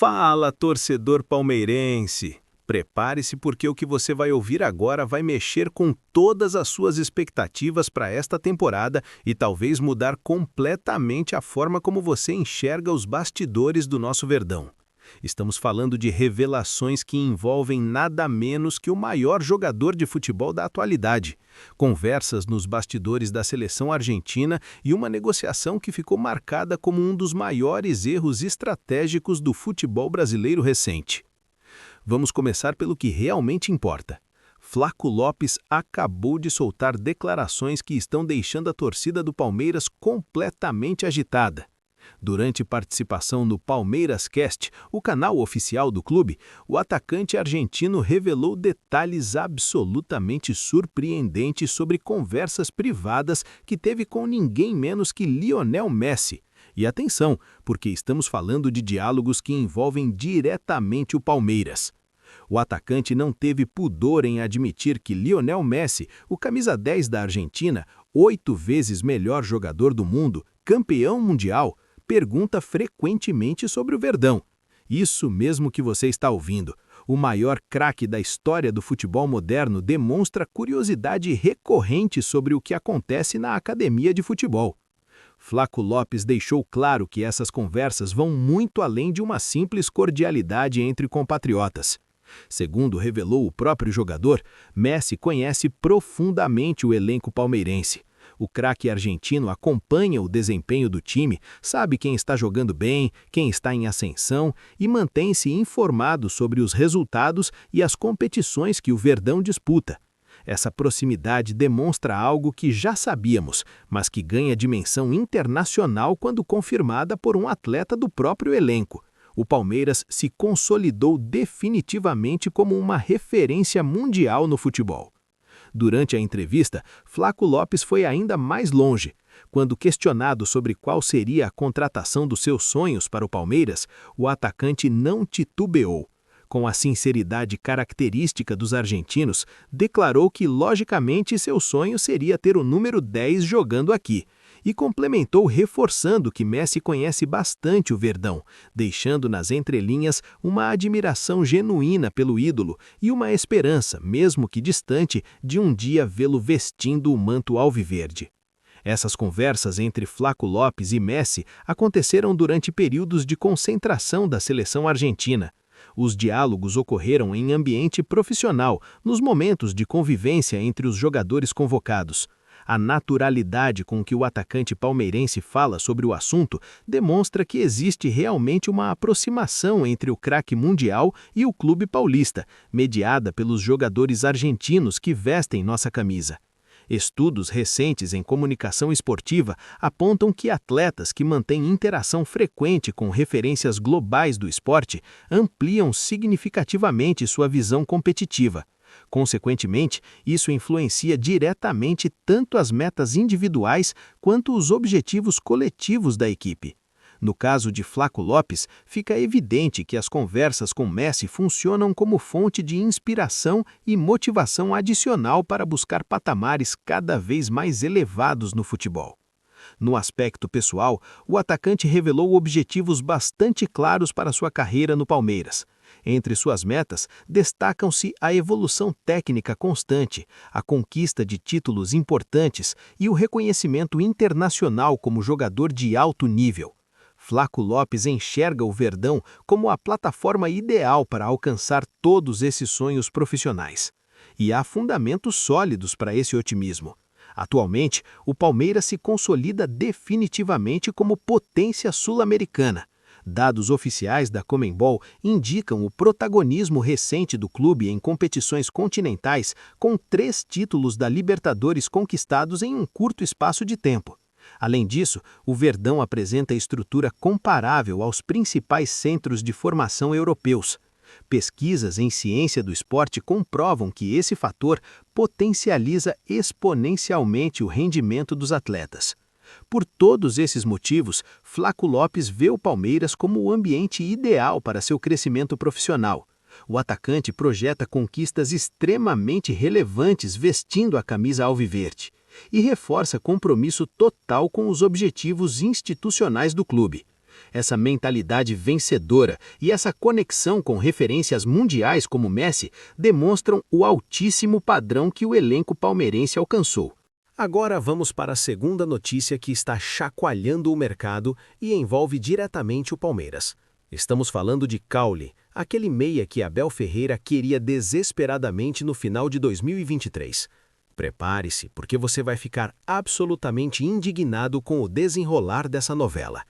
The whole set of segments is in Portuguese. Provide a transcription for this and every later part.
Fala, torcedor palmeirense! Prepare-se porque o que você vai ouvir agora vai mexer com todas as suas expectativas para esta temporada e talvez mudar completamente a forma como você enxerga os bastidores do nosso Verdão. Estamos falando de revelações que envolvem nada menos que o maior jogador de futebol da atualidade, conversas nos bastidores da seleção argentina e uma negociação que ficou marcada como um dos maiores erros estratégicos do futebol brasileiro recente. Vamos começar pelo que realmente importa. Flaco Lopes acabou de soltar declarações que estão deixando a torcida do Palmeiras completamente agitada. Durante participação no Palmeiras Cast, o canal oficial do clube, o atacante argentino revelou detalhes absolutamente surpreendentes sobre conversas privadas que teve com ninguém menos que Lionel Messi. E atenção, porque estamos falando de diálogos que envolvem diretamente o Palmeiras. O atacante não teve pudor em admitir que Lionel Messi, o camisa 10 da Argentina, 8 vezes melhor jogador do mundo, campeão mundial, pergunta frequentemente sobre o Verdão. Isso mesmo que você está ouvindo. O maior craque da história do futebol moderno demonstra curiosidade recorrente sobre o que acontece na academia de futebol. Flaco Lopes deixou claro que essas conversas vão muito além de uma simples cordialidade entre compatriotas. Segundo revelou o próprio jogador, Messi conhece profundamente o elenco palmeirense. O craque argentino acompanha o desempenho do time, sabe quem está jogando bem, quem está em ascensão e mantém-se informado sobre os resultados e as competições que o Verdão disputa. Essa proximidade demonstra algo que já sabíamos, mas que ganha dimensão internacional quando confirmada por um atleta do próprio elenco. O Palmeiras se consolidou definitivamente como uma referência mundial no futebol. Durante a entrevista, Flaco Lopes foi ainda mais longe. Quando questionado sobre qual seria a contratação dos seus sonhos para o Palmeiras, o atacante não titubeou. Com a sinceridade característica dos argentinos, declarou que logicamente seu sonho seria ter o número 10 jogando aqui. E complementou reforçando que Messi conhece bastante o Verdão, deixando nas entrelinhas uma admiração genuína pelo ídolo e uma esperança, mesmo que distante, de um dia vê-lo vestindo o manto alviverde. Essas conversas entre Flaco Lopes e Messi aconteceram durante períodos de concentração da seleção argentina. Os diálogos ocorreram em ambiente profissional, nos momentos de convivência entre os jogadores convocados. A naturalidade com que o atacante palmeirense fala sobre o assunto demonstra que existe realmente uma aproximação entre o craque mundial e o clube paulista, mediada pelos jogadores argentinos que vestem nossa camisa. Estudos recentes em comunicação esportiva apontam que atletas que mantêm interação frequente com referências globais do esporte ampliam significativamente sua visão competitiva. Consequentemente, isso influencia diretamente tanto as metas individuais quanto os objetivos coletivos da equipe. No caso de Flaco Lopes, fica evidente que as conversas com Messi funcionam como fonte de inspiração e motivação adicional para buscar patamares cada vez mais elevados no futebol. No aspecto pessoal, o atacante revelou objetivos bastante claros para sua carreira no Palmeiras. Entre suas metas, destacam-se a evolução técnica constante, a conquista de títulos importantes e o reconhecimento internacional como jogador de alto nível. Flaco Lopes enxerga o Verdão como a plataforma ideal para alcançar todos esses sonhos profissionais. E há fundamentos sólidos para esse otimismo. Atualmente, o Palmeiras se consolida definitivamente como potência sul-americana. Dados oficiais da Conmebol indicam o protagonismo recente do clube em competições continentais, com 3 títulos da Libertadores conquistados em um curto espaço de tempo. Além disso, o Verdão apresenta estrutura comparável aos principais centros de formação europeus. Pesquisas em ciência do esporte comprovam que esse fator potencializa exponencialmente o rendimento dos atletas. Por todos esses motivos, Flaco Lopes vê o Palmeiras como o ambiente ideal para seu crescimento profissional. O atacante projeta conquistas extremamente relevantes vestindo a camisa alviverde e reforça compromisso total com os objetivos institucionais do clube. essa mentalidade vencedora e essa conexão com referências mundiais como Messi demonstram o altíssimo padrão que o elenco palmeirense alcançou. Agora vamos para a segunda notícia que está chacoalhando o mercado e envolve diretamente o Palmeiras. Estamos falando de Cauli, aquele meia que Abel Ferreira queria desesperadamente no final de 2023. Prepare-se, porque você vai ficar absolutamente indignado com o desenrolar dessa novela.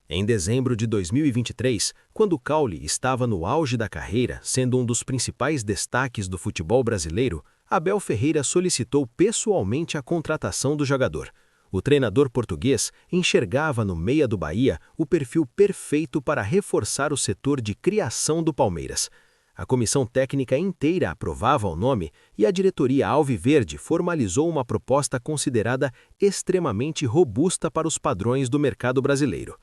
Em dezembro de 2023, quando Cauli estava no auge da carreira, sendo um dos principais destaques do futebol brasileiro, Abel Ferreira solicitou pessoalmente a contratação do jogador. O treinador português enxergava no meia do Bahia o perfil perfeito para reforçar o setor de criação do Palmeiras. A comissão técnica inteira aprovava o nome e a diretoria alviverde formalizou uma proposta considerada extremamente robusta para os padrões do mercado brasileiro.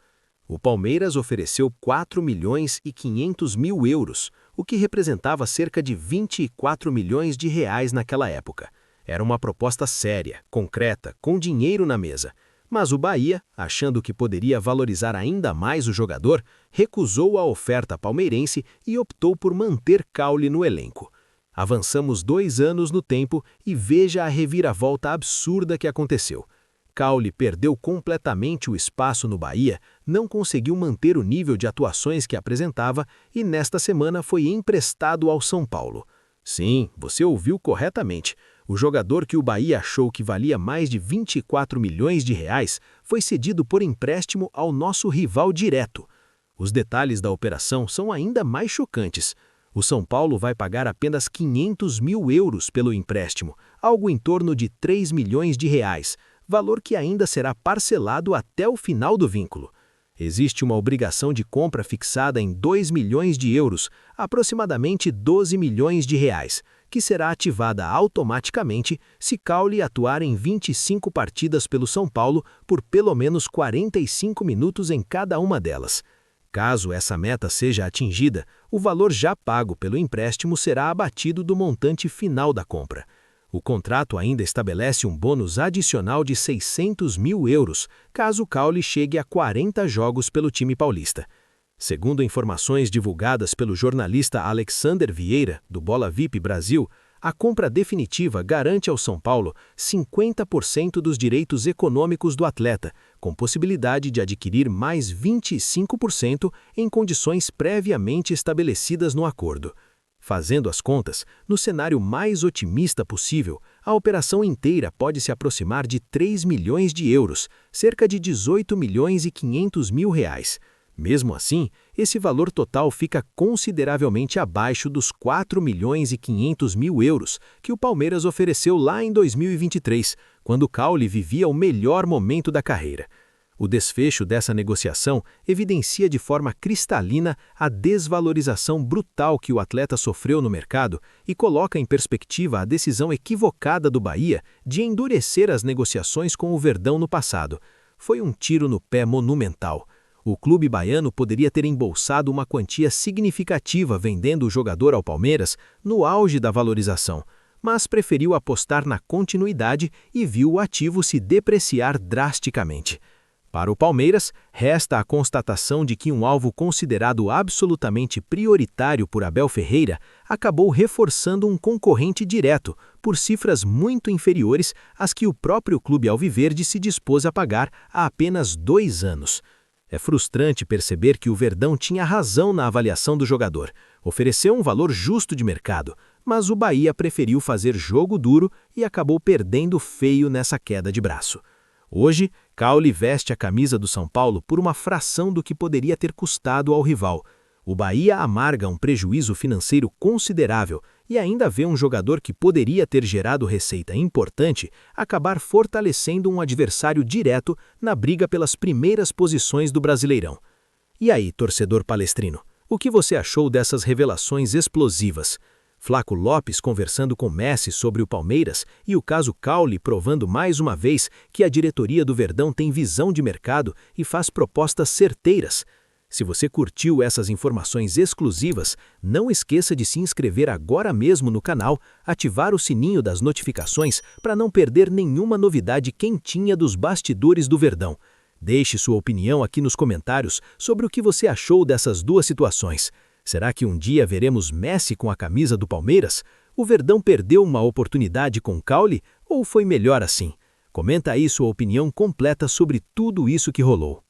O Palmeiras ofereceu 4.500.000 euros, o que representava cerca de 24 milhões de reais naquela época. Era uma proposta séria, concreta, com dinheiro na mesa. Mas o Bahia, achando que poderia valorizar ainda mais o jogador, recusou a oferta palmeirense e optou por manter Cauli no elenco. Avançamos 2 anos no tempo e veja a reviravolta absurda que aconteceu. Cauli perdeu completamente o espaço no Bahia, não conseguiu manter o nível de atuações que apresentava e nesta semana foi emprestado ao São Paulo. Sim, você ouviu corretamente. O jogador que o Bahia achou que valia mais de 24 milhões de reais foi cedido por empréstimo ao nosso rival direto. Os detalhes da operação são ainda mais chocantes. O São Paulo vai pagar apenas 500 mil euros pelo empréstimo, algo em torno de 3 milhões de reais, valor que ainda será parcelado até o final do vínculo. Existe uma obrigação de compra fixada em 2 milhões de euros, aproximadamente 12 milhões de reais, que será ativada automaticamente se Cauli atuar em 25 partidas pelo São Paulo por pelo menos 45 minutos em cada uma delas. Caso essa meta seja atingida, o valor já pago pelo empréstimo será abatido do montante final da compra. O contrato ainda estabelece um bônus adicional de 600 mil euros, caso Cauli chegue a 40 jogos pelo time paulista. Segundo informações divulgadas pelo jornalista Alexander Vieira, do Bola VIP Brasil, a compra definitiva garante ao São Paulo 50% dos direitos econômicos do atleta, com possibilidade de adquirir mais 25% em condições previamente estabelecidas no acordo. Fazendo as contas, no cenário mais otimista possível, a operação inteira pode se aproximar de 3 milhões de euros, cerca de 18 milhões e 500 mil reais. Mesmo assim, esse valor total fica consideravelmente abaixo dos 4 milhões e 500 mil euros que o Palmeiras ofereceu lá em 2023, quando Cauli vivia o melhor momento da carreira. O desfecho dessa negociação evidencia de forma cristalina a desvalorização brutal que o atleta sofreu no mercado e coloca em perspectiva a decisão equivocada do Bahia de endurecer as negociações com o Verdão no passado. Foi um tiro no pé monumental. O clube baiano poderia ter embolsado uma quantia significativa vendendo o jogador ao Palmeiras no auge da valorização, mas preferiu apostar na continuidade e viu o ativo se depreciar drasticamente. Para o Palmeiras, resta a constatação de que um alvo considerado absolutamente prioritário por Abel Ferreira acabou reforçando um concorrente direto, por cifras muito inferiores às que o próprio clube alviverde se dispôs a pagar há apenas 2 anos. É frustrante perceber que o Verdão tinha razão na avaliação do jogador, ofereceu um valor justo de mercado, mas o Bahia preferiu fazer jogo duro e acabou perdendo feio nessa queda de braço. Hoje, Cauli veste a camisa do São Paulo por uma fração do que poderia ter custado ao rival. O Bahia amarga um prejuízo financeiro considerável e ainda vê um jogador que poderia ter gerado receita importante acabar fortalecendo um adversário direto na briga pelas primeiras posições do Brasileirão. E aí, torcedor palestrino, o que você achou dessas revelações explosivas? Flaco Lopes conversando com Messi sobre o Palmeiras e o caso Cauli provando mais uma vez que a diretoria do Verdão tem visão de mercado e faz propostas certeiras. Se você curtiu essas informações exclusivas, não esqueça de se inscrever agora mesmo no canal, ativar o sininho das notificações para não perder nenhuma novidade quentinha dos bastidores do Verdão. Deixe sua opinião aqui nos comentários sobre o que você achou dessas duas situações. Será que um dia veremos Messi com a camisa do Palmeiras? O Verdão perdeu uma oportunidade com Caule ou foi melhor assim? Comenta aí sua opinião completa sobre tudo isso que rolou.